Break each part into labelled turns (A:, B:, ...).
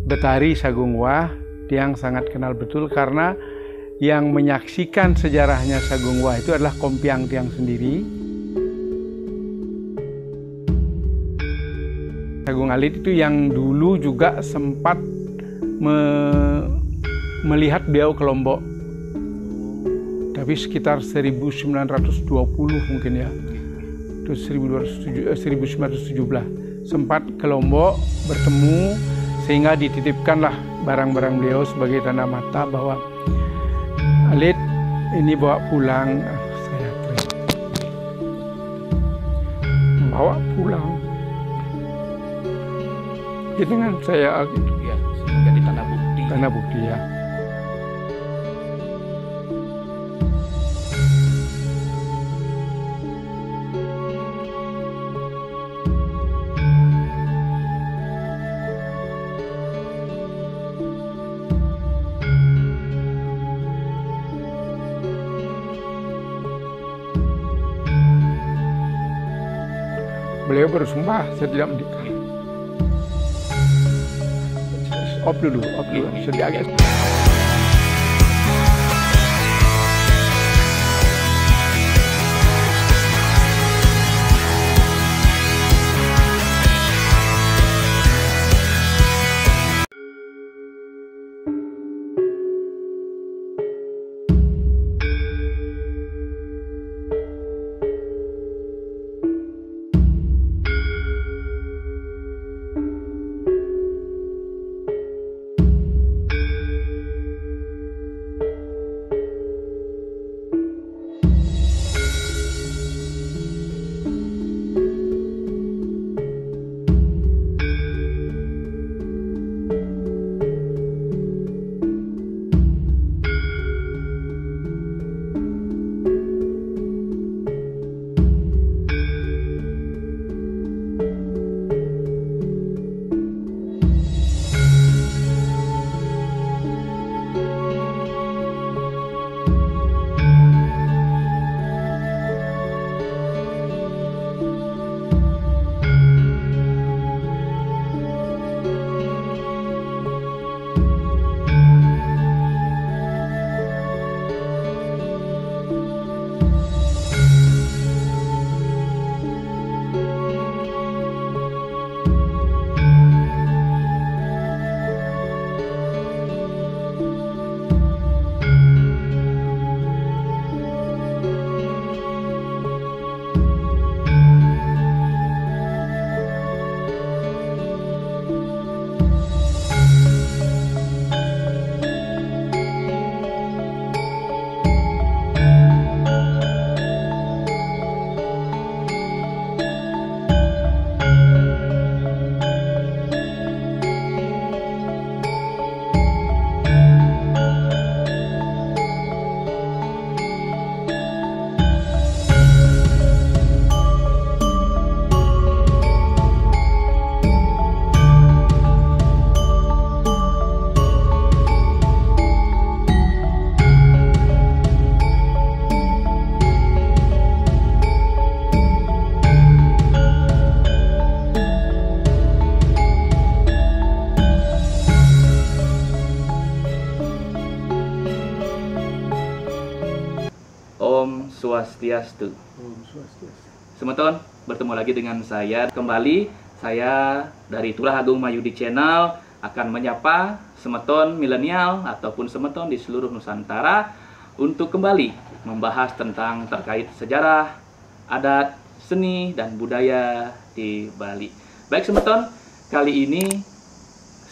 A: Betari Sagung Wah, Tiang sangat kenal betul karena yang menyaksikan sejarahnya Sagung Wah itu adalah Kompiang Tiang sendiri. Sagung Alit itu yang dulu juga sempat melihat beliau ke Lombok. Tapi sekitar 1920 mungkin ya. Terus 1917 sempat ke Lombok bertemu, sehingga dititipkanlah barang-barang beliau sebagai tanda mata bahwa Alit ini bawa pulang. Saya bawa pulang dengan saya gitu
B: ya, menjadi tanda bukti
A: ya. Beliau bersumpah saya tidak menikah. Op dulu, sedih agak.
B: Om Swastiastu. Semeton, bertemu lagi dengan saya. Kembali, saya dari Turah Agung Mayudi Channel akan menyapa semeton milenial ataupun semeton di seluruh Nusantara untuk kembali membahas tentang terkait sejarah, adat, seni, dan budaya di Bali. Baik semeton, kali ini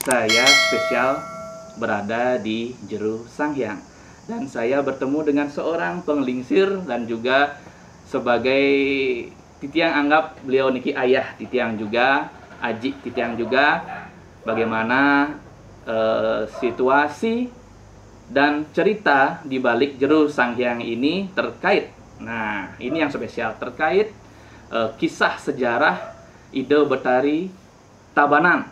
B: saya spesial berada di Jero Sanghyang. Dan saya bertemu dengan seorang penglingsir dan juga sebagai titiang, anggap beliau niki ayah titiang juga, aji titiang juga, bagaimana situasi dan cerita di balik Jero Sanghyang ini terkait. Nah, ini yang spesial terkait kisah sejarah Ide Betari Tabanan,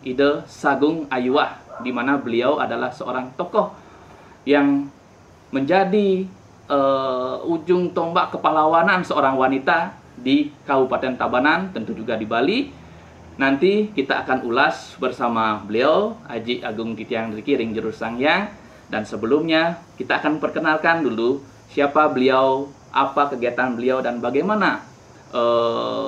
B: Ide Sagung Ayuah, di mana beliau adalah seorang tokoh yang menjadi ujung tombak kepahlawanan seorang wanita di Kabupaten Tabanan, tentu juga di Bali, Nanti kita akan ulas bersama beliau Haji Agung Titiang Riki Ring Jero Sanghyang. Dan sebelumnya kita akan perkenalkan dulu siapa beliau, apa kegiatan beliau, dan bagaimana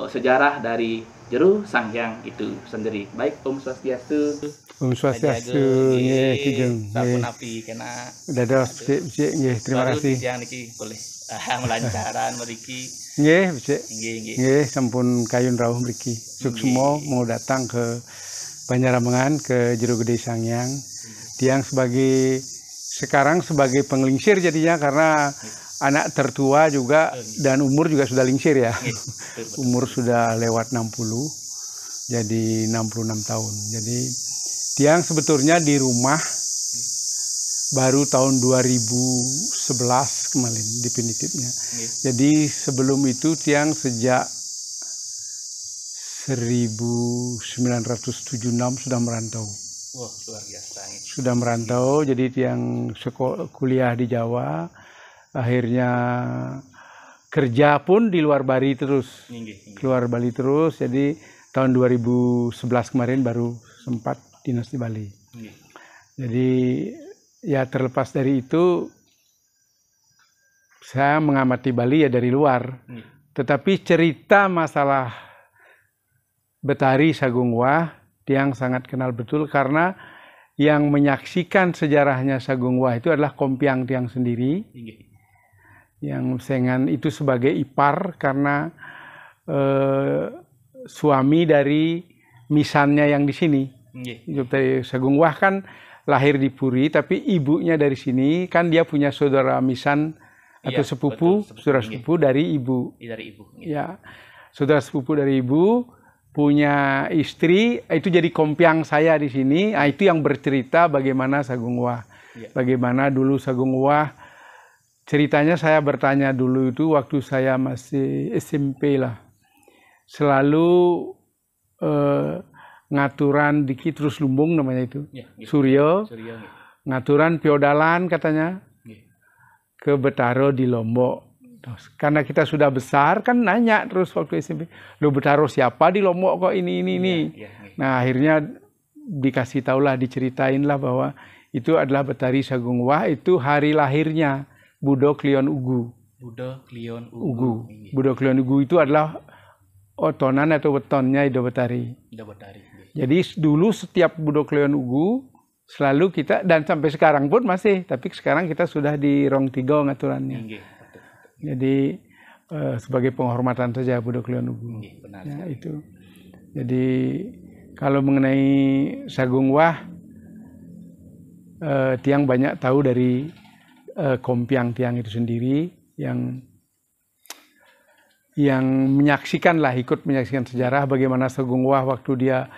B: sejarah dari Jero Sanghyang itu sendiri. Baik, Om Swastiastu.
A: Om Swastiastu, nggih Kijeng.
B: Sampun api kena.
A: Dados becik nggih, terima kasih.
B: Yang niki boleh melancaran mriki.
A: Nggih, becik.
B: Nggih.
A: Nggih, sampun kayun rawuh mriki. Suksmo mau datang ke Banjaramengan, ke Jero Gede Sanghyang. Tiang sekarang sebagai penglingsir jadinya, karena anak tertua juga dan umur juga sudah lingsir ya. Umur sudah lewat 60, jadi 66 tahun. Jadi tiang sebetulnya di rumah baru tahun 2011 kemarin definitifnya. Jadi sebelum itu tiang sejak 1976 sudah merantau.
B: Wah, luar biasa.
A: Sudah merantau, jadi tiang kuliah di Jawa, akhirnya kerja pun di luar Bali terus. Keluar Bali terus, jadi tahun 2011 kemarin baru sempat dinas di Bali. Jadi ya terlepas dari itu, saya mengamati Bali ya dari luar. Tetapi cerita masalah Betari Sagung Wah tiang sangat kenal betul, karena yang menyaksikan sejarahnya Sagung Wah itu adalah kompiang tiang sendiri. Yang sengan itu sebagai ipar, karena suami dari misannya yang di sini. Sagung Wah kan lahir di Puri, tapi ibunya dari sini, kan dia punya saudara misan atau sepupu, saudara sepupu dari ibu. Ya, saudara sepupu dari ibu punya istri, itu jadi kompiang saya di sini. Nah, itu yang bercerita bagaimana Sagung Wah, bagaimana dulu Sagung Wah. Ceritanya saya bertanya dulu itu waktu saya masih SMP lah, selalu ngaturan dikit terus lumbung namanya itu, Suryo, ngaturan piodalan katanya ke Betaro di Lombok. Terus, karena kita sudah besar kan nanya terus waktu SMP, lo Betaro siapa di Lombok kok ini. Nah akhirnya dikasih tahulah, diceritain lah bahwa itu adalah Betari Sagung Wah, itu hari lahirnya Budo Klion Ugu. Budo Klion Ugu itu adalah otonan atau wetonnya Ido Betari. Jadi dulu setiap Budo Klion Ugu selalu kita, dan sampai sekarang pun masih, tapi sekarang kita sudah di Rong Tigo ngaturannya. Jadi sebagai penghormatan saja Budo Klion Ugu. Ya, itu. Jadi kalau mengenai Sagung Wah, tiang banyak tahu dari kompiang tiang itu sendiri, yang menyaksikan lah, ikut menyaksikan sejarah bagaimana Sagung Wah waktu dia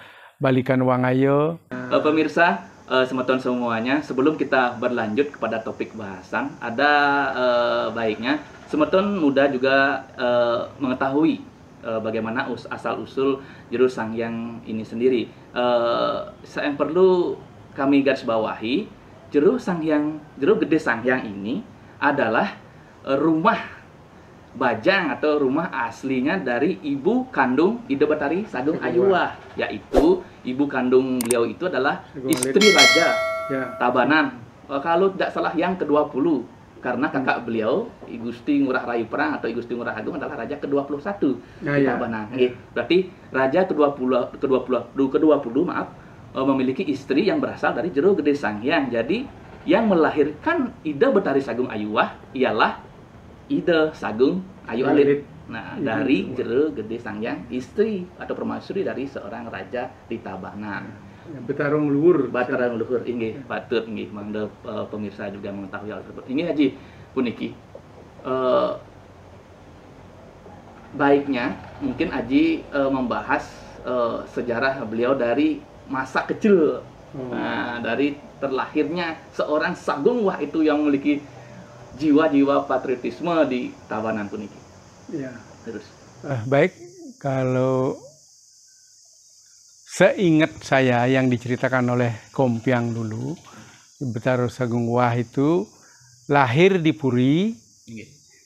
A: balikan Wangayo.
B: Pemirsa, semeton semuanya, sebelum kita berlanjut kepada topik bahasan, ada baiknya semeton muda juga mengetahui bagaimana asal-usul Jero Sanghyang ini sendiri. Yang perlu kami garis bawahi, Jero Gede Sanghyang ini adalah rumah bajang atau rumah aslinya dari ibu kandung Ido Betari Sagung Ayu Wah, yaitu ibu kandung beliau itu adalah istri Raja Tabanan, kalau tidak salah yang ke-20, karena kakak beliau I Gusti Ngurah Rayu Perang atau I Gusti Ngurah Agung adalah raja ke-21 di Tabanan. Berarti raja ke-20 maaf, memiliki istri yang berasal dari Jero Gede Sanghyang. Jadi yang melahirkan Ido Betari Sagung Ayu Wah ialah Ido Sagung Ayu Alit. Nah, dari Jero Gede Sanghyang, istri atau permaisuri dari seorang raja di Tabanan.
A: Betarung luhur.
B: Betarung luhur, inggih, patut inggih mangga pemirsa juga mengetahui hal tersebut. Ini Haji puniki. Baiknya mungkin Haji membahas sejarah beliau dari masa kecil. Nah, dari terlahirnya seorang Sagung Wah itu yang memiliki jiwa-jiwa patriotisme di Tabanan puniki.
A: Ya.
B: Terus.
A: Baik, kalau seingat saya yang diceritakan oleh kompiang dulu, Betaro Sagung Wah itu lahir di Puri,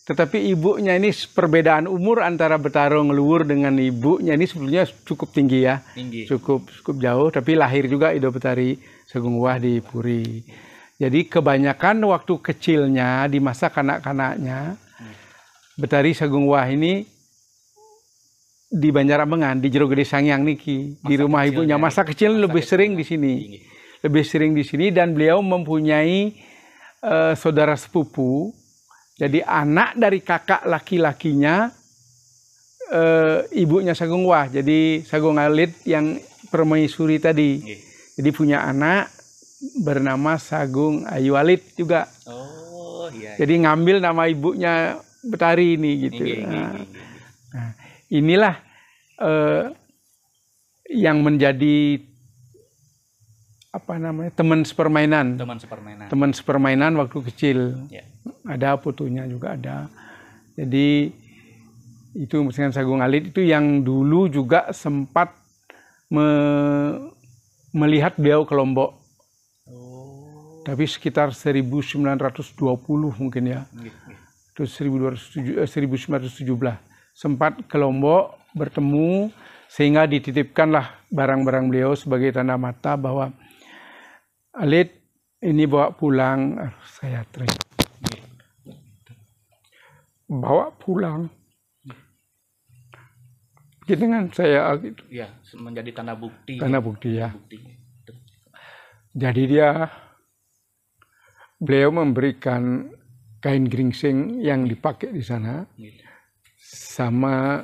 A: Tetapi ibunya ini perbedaan umur antara Betaro Ngeluwur dengan ibunya ini sebetulnya cukup tinggi ya. Cukup jauh, tapi lahir juga Ido Betari Sagung Wah di Puri. Jadi kebanyakan waktu kecilnya di masa kanak-kanaknya Betari Sagung Wah ini di Banjaramengan, di Jero Gede Sangyang niki, di rumah ibunya. Masa kecil lebih sering di sini. Lebih sering di sini, dan beliau mempunyai saudara sepupu. Jadi anak dari kakak laki-lakinya ibunya Sagung Wah. Jadi Sagung Alit yang permaisuri tadi. Jadi punya anak bernama Sagung Ayu Alit juga.
B: Oh iya.
A: Jadi ngambil nama ibunya Betari ini gitu. Nah, inilah yang menjadi apa namanya, teman sepermainan waktu kecil. Ada fotonya juga ada. Jadi itu misalkan Sagung Alit itu yang dulu juga sempat melihat beliau ke Lombok. Tapi sekitar 1920 mungkin ya. Terus 1917 sempat ke Lombok bertemu, sehingga dititipkanlah barang-barang beliau sebagai tanda mata bahwa Alit ini bawa pulang, saya bawa pulang dengan saya gitu.
B: Ya, menjadi tanda bukti.
A: Tanda bukti ya. Jadi beliau memberikan kain geringsing yang dipakai di sana, sama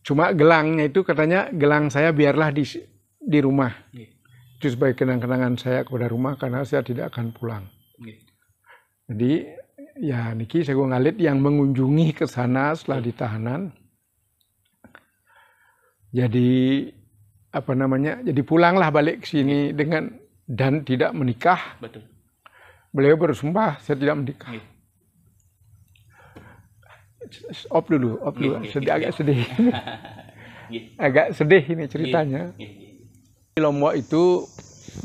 A: cuma gelangnya itu katanya, gelang saya biarlah di rumah. Itu sebagai kenang-kenangan saya kepada rumah karena saya tidak akan pulang. Jadi ya niki Sagung Alit yang mengunjungi ke sana setelah ditahanan. Jadi apa namanya? Jadi pulanglah balik ke sini dan tidak menikah.
B: Betul.
A: Beliau bersumpah saya tidak menikah. Op dulu, agak sedih. Agak sedih ini ceritanya. Lombok itu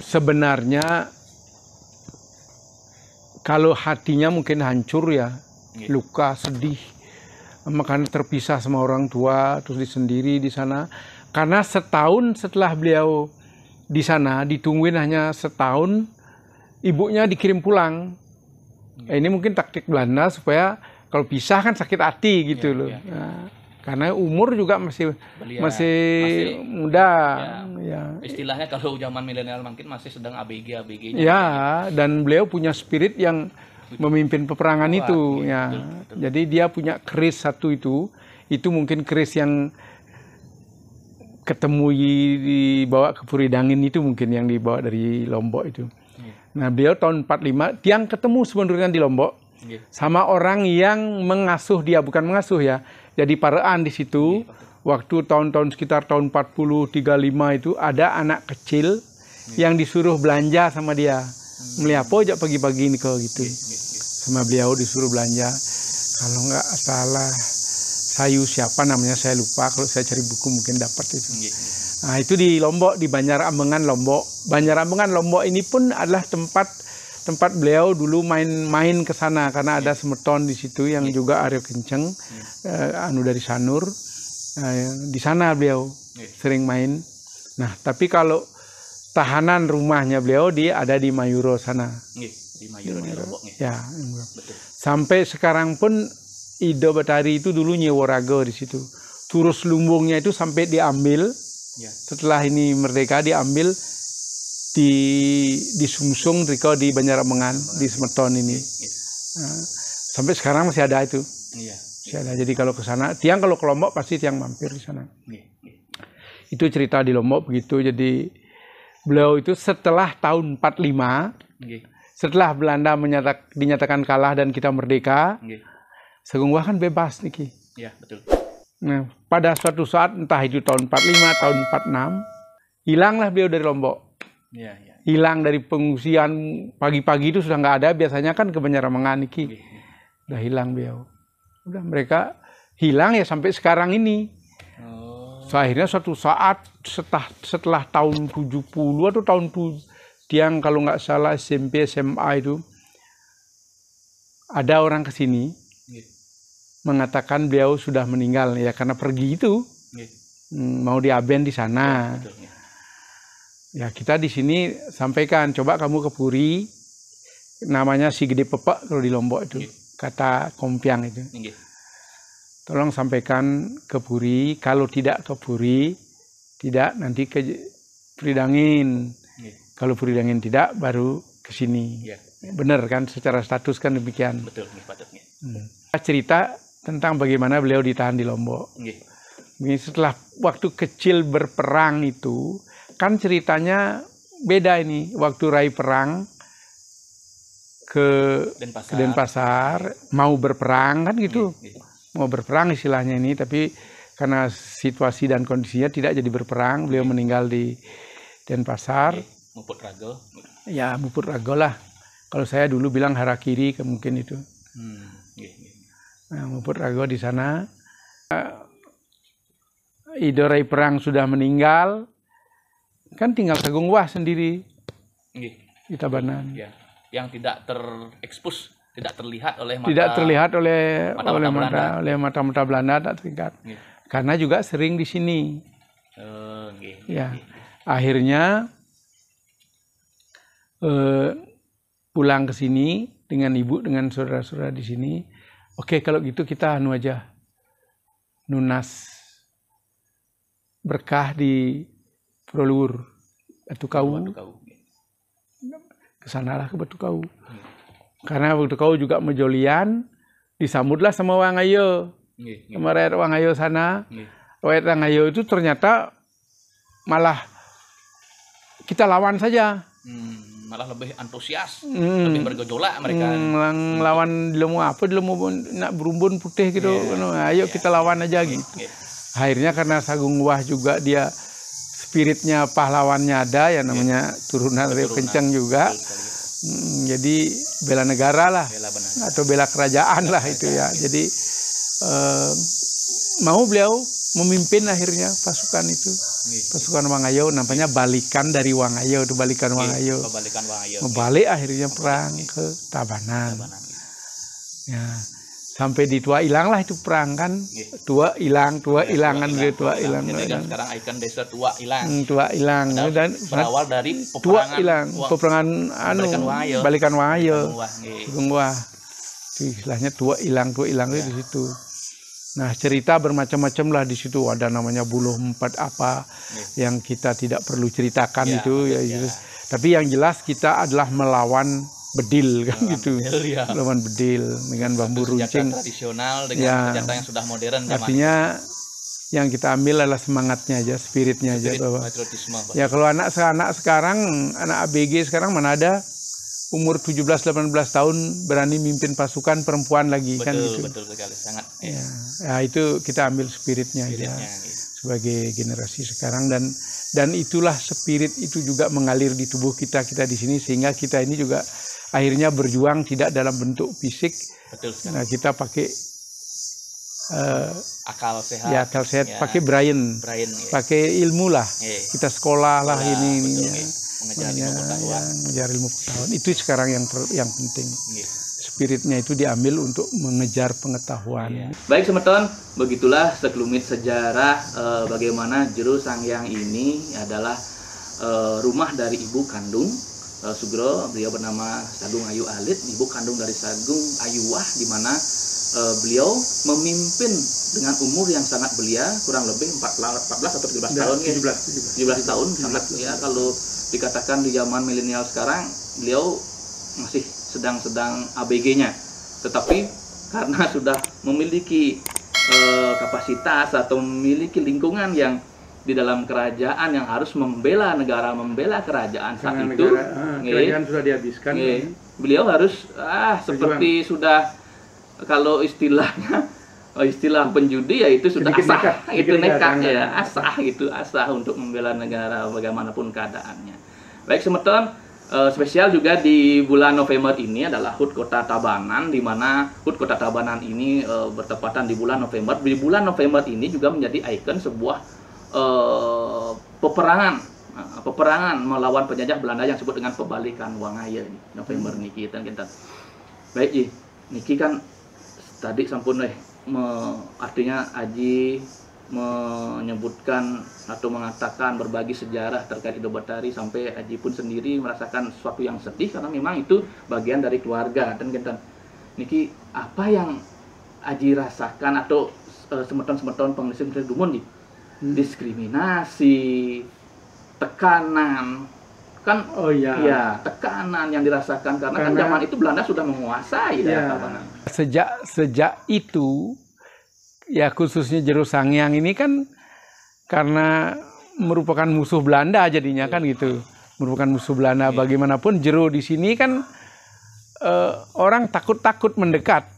A: sebenarnya kalau hatinya mungkin hancur ya, luka, sedih, makanya terpisah sama orang tua, terus sendiri di sana. Karena setahun setelah beliau di sana, ditungguin hanya setahun, ibunya dikirim pulang. Ini mungkin taktik Belanda supaya kalau pisah kan sakit hati gitu loh. Nah, karena umur juga masih muda. Ya.
B: Istilahnya kalau zaman milenial mungkin masih sedang ABG-nya.
A: Ya, dan beliau punya spirit yang memimpin peperangan itu. Ya. Betul. Jadi dia punya keris satu itu mungkin keris yang ketemu dibawa ke Puri Dangin itu mungkin yang dibawa dari Lombok itu. Nah, beliau tahun 45 tiang ketemu sebenarnya di Lombok. Sama orang yang mengasuh dia, bukan mengasuh ya. Jadi paraan di situ. Waktu tahun-tahun sekitar tahun 40, 35 itu ada anak kecil yang disuruh belanja sama dia. Meliapo aja pagi-pagi ini kok gitu. Sama beliau disuruh belanja. Kalau nggak salah Sayu siapa namanya saya lupa. Kalau saya cari buku mungkin dapat itu. Nah itu di Lombok, di Banjarambengan Lombok. Banjarambengan Lombok ini pun adalah tempat beliau dulu main ke sana karena ada semeton di situ yang juga Aryo Kenceng, dari Sanur. Di sana beliau sering main. Nah, tapi kalau tahanan rumahnya beliau ada di Mayuro sana.
B: Di Mayuro di Lombok.
A: Ya, betul. Sampai sekarang pun Ido Betari itu dulu nyeworago di situ. Terus lumbungnya itu sampai diambil. Setelah ini merdeka diambil di Sungsung, di Banjaramengan, di Semeton ini. Nah, sampai sekarang masih ada itu. Masih ada. Jadi kalau ke sana, tiang kalau ke Lombok pasti tiang mampir di sana. Itu cerita di Lombok begitu. Jadi beliau itu setelah tahun 45, setelah Belanda dinyatakan kalah dan kita merdeka, Sagung Wah kan bebas niki.
B: Iya, betul.
A: Nah, pada suatu saat entah itu tahun 45, tahun 46, hilanglah beliau dari Lombok. Hilang dari pengungsian, pagi-pagi itu sudah nggak ada, biasanya kan ke Banjaramengan niki. Udah hilang beliau. Udah mereka hilang ya sampai sekarang ini. So, akhirnya suatu saat setelah tahun 70 atau tahun tiang kalau nggak salah SMP SMA itu ada orang ke sini mengatakan beliau sudah meninggal ya karena pergi itu mau diaben di sana. Ya kita di sini sampaikan, coba kamu ke Puri, namanya Si Gede Pepek kalau di Lombok itu, kata Kompiang itu. Tolong sampaikan ke Puri, kalau tidak ke Puri, tidak nanti ke Pridangin. Kalau Pridangin tidak, baru ke sini. Benar kan, secara status kan demikian.
B: Betul, patutnya.
A: Cerita tentang bagaimana beliau ditahan di Lombok. Setelah waktu kecil berperang itu, kan ceritanya beda ini. Waktu Rai perang ke Denpasar, mau berperang kan gitu. Mau berperang istilahnya ini, tapi karena situasi dan kondisinya tidak jadi berperang, beliau meninggal di Denpasar.
B: Muput Rago.
A: Ya, Muput Rago lah. Kalau saya dulu bilang Harakiri, mungkin itu. Nah, Muput Rago di sana. Ido Rai perang sudah meninggal, kan tinggal Sagung Wah sendiri di Tabanan.
B: Yang tidak terekspos, tidak terlihat oleh mata.
A: Tidak terlihat oleh mata-mata Belanda, tak terikat. Karena juga sering di sini. Ya, akhirnya pulang ke sini dengan ibu, dengan saudara-saudara di sini. Oke, kalau gitu kita anu aja, nunas berkah di Proluhur, Batu Kau. Kesanalah ke Batu Kau. Karena Batu Kau juga Mejolian, disambutlah sama Wangayo. Sama rakyat Wangayo sana. Rakyat Wangayo itu ternyata malah kita lawan saja.
B: Malah lebih antusias, lebih bergejolak mereka.
A: Lawan di Lomo apa, di Lomo nak berumbun putih gitu. Ayo kita lawan aja gitu. Akhirnya karena Sagung Wah juga dia spiritnya pahlawannya ada, ya namanya turunan dari Kencang juga. Jadi bela negara lah, atau bela kerajaan lah itu ya. Jadi mau beliau memimpin akhirnya pasukan itu. Pasukan Wangayo, namanya balikan dari Wangayo, itu balikan Wangayo. Membalik akhirnya perang ke Tabanan. Ya. Sampai di Tua Ilang lah itu perang kan. Tua Ilang kan dia Tua Ilang.
B: Sekarang ikon desa Tua Ilang.
A: Tua Ilang dan
B: berawal dari
A: Tua Ilang, peperangan balikan Wangayo. Sagung Wah. Itu istilahnya Tua Ilang itu di situ. Nah, cerita bermacam-macam lah di situ, ada namanya Buluh Empat apa yang kita tidak perlu ceritakan itu ya. Tapi yang jelas kita adalah melawan bedil kan gitu. Melawan bedil dengan bambu runcing
B: tradisional dengan senjata yang sudah modern.
A: Artinya yang kita ambil adalah semangatnya aja, spiritnya aja bahwa. Ya kalau anak sekarang, anak ABG sekarang mana ada umur 17-18 tahun berani mimpin pasukan perempuan lagi. Betul, kan gitu.
B: Betul sekali, sangat.
A: Ya, itu kita ambil spiritnya aja sebagai generasi sekarang, dan itulah spirit itu juga mengalir di tubuh kita di sini, sehingga kita ini juga akhirnya berjuang tidak dalam bentuk fisik.
B: Betul sekali.
A: Nah, kita pakai
B: akal sehat.
A: Ya, akal sehat, pakai brain pakai ilmu lah. Kita sekolah lah ini. Mengejar ilmu pengetahuan. Itu sekarang yang penting. Spiritnya itu diambil untuk mengejar pengetahuan.
B: Baik semeton, begitulah sekelumit sejarah bagaimana Jero Sangyang ini adalah rumah dari ibu kandung Sugro. Beliau bernama Sagung Ayu Alit, ibu kandung dari Sagung Ayuwah, di mana beliau memimpin dengan umur yang sangat belia, kurang lebih 14 atau 17 tahun. 17 tahun, sangat ya. Kalau dikatakan di zaman milenial sekarang, beliau masih sedang ABG-nya, tetapi karena sudah memiliki kapasitas atau memiliki lingkungan yang di dalam kerajaan yang harus membela negara, membela kerajaan saat itu,
A: kerajaan sudah dihabiskan.
B: Beliau harus seperti sudah, kalau istilahnya istilah penjudi ya itu sudah asah, itu nekat ya, asah untuk membela negara bagaimanapun keadaannya. Baik semeton, spesial juga di bulan November ini adalah HUT Kota Tabanan, di mana HUT Kota Tabanan ini bertepatan di bulan November. Di bulan November ini juga menjadi ikon sebuah peperangan melawan penjajah Belanda yang disebut dengan pembalikan Wangayo November niki kita. Baik niki kan tadi sampun artinya Aji menyebutkan atau mengatakan berbagi sejarah terkait Ido Batari, sampai Aji pun sendiri merasakan sesuatu yang sedih karena memang itu bagian dari keluarga. Dan kita niki apa yang Aji rasakan atau semeton-semeton penglihatan Dumon nih, diskriminasi, tekanan kan, ya tekanan yang dirasakan karena kan zaman itu Belanda sudah menguasai daerah Tabanan.
A: Sejak itu ya, khususnya Jero Sanghyang ini kan karena merupakan musuh Belanda jadinya kan gitu, merupakan musuh Belanda. Bagaimanapun Jero di sini kan orang takut mendekat,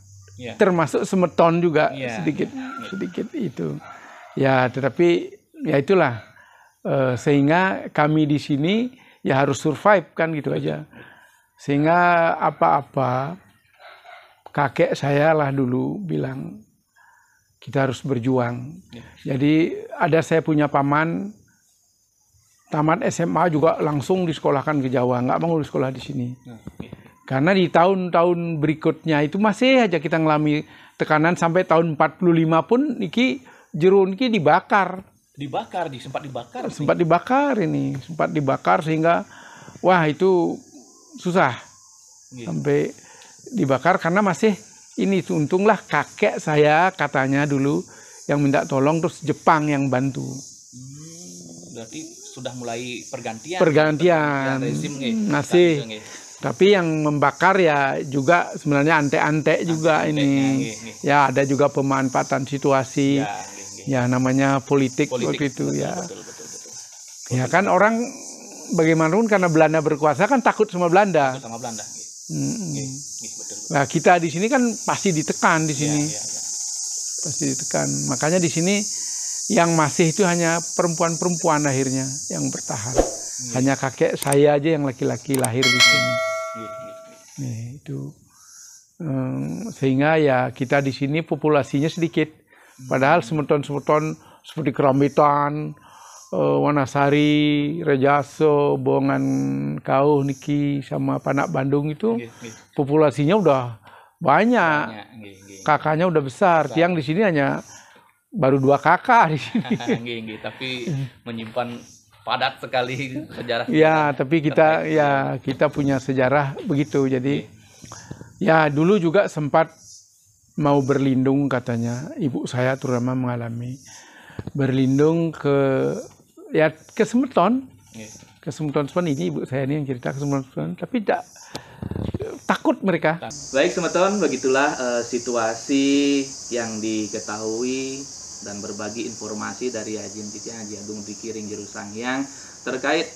A: termasuk semeton juga sedikit itu. Ya, tetapi ya itulah sehingga kami di sini ya harus survive kan gitu aja. Sehingga apa-apa kakek saya lah dulu bilang kita harus berjuang. Jadi saya punya paman tamat SMA juga langsung disekolahkan ke Jawa, nggak mau sekolah di sini. Karena di tahun-tahun berikutnya itu masih aja kita ngalami tekanan, sampai tahun 45 pun niki Jero niki sempat dibakar sehingga wah itu susah sampai dibakar karena masih ini. Untunglah kakek saya katanya dulu yang minta tolong, terus Jepang yang bantu.
B: Berarti sudah mulai pergantian
A: rezim masih. Tapi yang membakar ya juga sebenarnya ante-ante juga ini. Ya ada juga pemanfaatan situasi. Ya namanya politik waktu itu ya. Betul. Ya kan orang bagaimanapun karena Belanda berkuasa kan takut sama Belanda. Nah kita di sini kan pasti ditekan di sini. Pasti ditekan. Makanya di sini yang masih itu hanya perempuan-perempuan akhirnya yang bertahan. Hanya kakek saya aja yang laki-laki lahir di sini. Itu sehingga ya kita di sini populasinya sedikit. Padahal semeton-semeton seperti Kerambitan, Wanasari, Rejaso, Bongan Kauh niki sama Panak Bandung itu populasinya udah banyak. Kakaknya udah besar. Tiang di sini hanya baru 2 kakak di sini.
B: Tapi menyimpan padat sekali sejarah.
A: Ya, tapi kita punya sejarah begitu. Jadi ya dulu juga sempat mau berlindung katanya, ibu saya terutama mengalami berlindung ke Semeton. Ke Semeton ini ibu saya ini yang cerita ke Semeton, tapi takut mereka.
B: Baik Semeton, begitulah situasi yang diketahui dan berbagi informasi dari Haji Agung Dikiring Jero Sanghyang terkait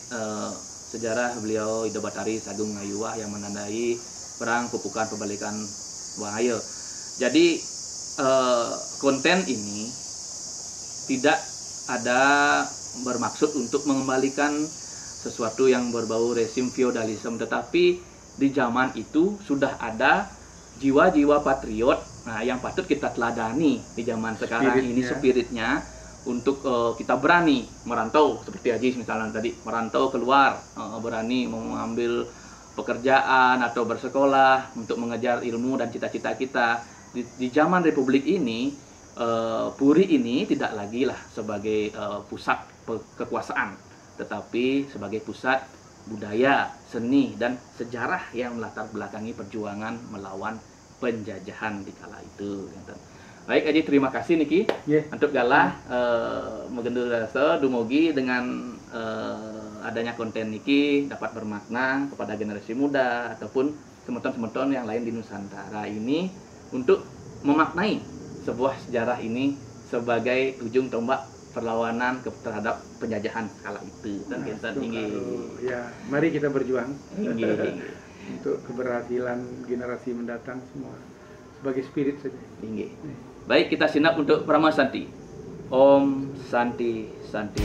B: sejarah beliau Ido Batari Sagung Ngayuwah yang menandai perang Pupukan Pembalikan Buang. Jadi konten ini tidak ada bermaksud untuk mengembalikan sesuatu yang berbau rezim feodalisme, tetapi di zaman itu sudah ada jiwa-jiwa patriot, nah yang patut kita teladani di zaman sekarang ini spiritnya untuk kita berani merantau seperti Haji misalnya tadi, merantau keluar, berani mengambil pekerjaan atau bersekolah untuk mengejar ilmu dan cita-cita kita. Di zaman Republik ini, Puri ini tidak lagi lah sebagai pusat kekuasaan, tetapi sebagai pusat budaya, seni, dan sejarah yang melatar belakangi perjuangan melawan penjajahan di kala itu. Baik Haji, terima kasih niki untuk galah mengendur rasa dumugi dengan adanya konten niki dapat bermakna kepada generasi muda ataupun semeton-semeton yang lain di Nusantara ini untuk memaknai sebuah sejarah ini sebagai ujung tombak perlawanan terhadap penjajahan kala itu. Dan kita
A: ya, mari kita berjuang untuk keberhasilan generasi mendatang semua sebagai spirit saja.
B: Baik, kita siap untuk Prama Santi. Om Santi Santi.